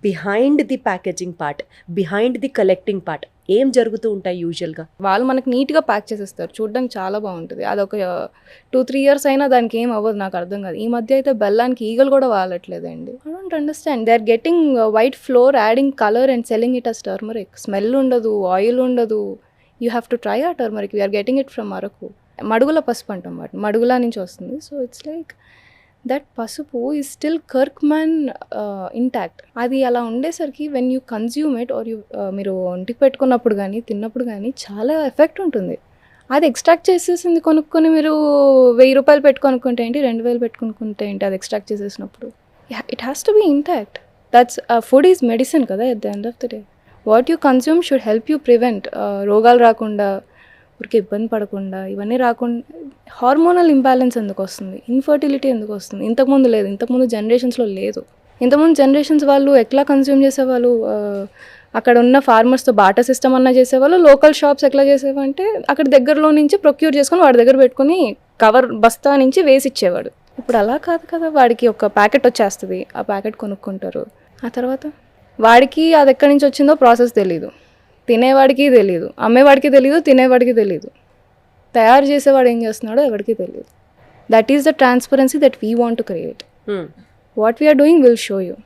Behind the packaging part, behind the collecting part ఏం జరుగుతూ ఉంటాయి యూజువల్గా? వాళ్ళు మనకి నీట్గా ప్యాక్ చేసేస్తారు, చూడడానికి చాలా బాగుంటుంది. అదొక 2-3 ఇయర్స్ అయినా దానికి ఏం అవ్వదు, నాకు అర్థం కాదు. ఈ మధ్య అయితే బెల్లానికి ఈగలు కూడా వాలట్లేదండి. I don't understand. They are getting white flour, adding colour and selling it as turmeric. Smell ఉండదు, ఆయిల్ ఉండదు. You have to try a turmeric. We're getting it from Araku. Madugula పసుపు అంటాం వాటిని, మడుగుల నుంచి వస్తుంది. సో ఇట్స్ లైక్ దట్ పసుపు is still curcumin intact. అది అలా ఉండేసరికి when you consume it or you మీరు ఒంటికి పెట్టుకున్నప్పుడు కానీ తిన్నప్పుడు కానీ చాలా ఎఫెక్ట్ ఉంటుంది. అది ఎక్స్ట్రాక్ట్ చేసేసింది కొనుక్కొని మీరు 1000 రూపాయలు పెట్టుకొనుక్కుంటే ఏంటి, 2000 పెట్టుకొనుక్కుంటే ఏంటి, అది ఎక్స్ట్రాక్ట్ చేసేసినప్పుడు it has to be intact. That's food is medicine కదా at the end of the day. What you consume should help you prevent రోగాలు రాకుండా, ఊరికి ఇబ్బంది పడకుండా, ఇవన్నీ రాకుండా. హార్మోనల్ ఇంబ్యాలెన్స్ ఎందుకు వస్తుంది, ఇన్ఫర్టిలిటీ ఎందుకు వస్తుంది? ఇంతకుముందు లేదు, ఇంతకుముందు జనరేషన్స్లో లేదు. ఇంతకుముందు జనరేషన్స్ వాళ్ళు ఎట్లా కన్జ్యూమ్ చేసేవాళ్ళు, అక్కడ ఉన్న ఫార్మర్స్తో బాటా సిస్టమ్ అన్నా చేసేవాళ్ళు. లోకల్ షాప్స్ ఎట్లా చేసేవంటే అక్కడ దగ్గరలో నుంచి ప్రొక్యూర్ చేసుకొని వాడి దగ్గర పెట్టుకుని కవర్ బస్తా నుంచి వేసి ఇచ్చేవాడు. ఇప్పుడు అలా కాదు కదా, వాడికి ఒక ప్యాకెట్ వచ్చేస్తుంది, ఆ ప్యాకెట్ కొనుక్కుంటారు. ఆ తర్వాత వాడికి అది ఎక్కడి నుంచి వచ్చిందో ప్రాసెస్ తెలీదు, తినేవాడికి తెలీదు, అమ్మేవాడికి తెలీదు, తినేవాడికి తెలీదు, తయారు చేసేవాడు ఏం చేస్తున్నాడో ఎవరికి తెలియదు. That is the transparency that we want to create. What we are doing will show you.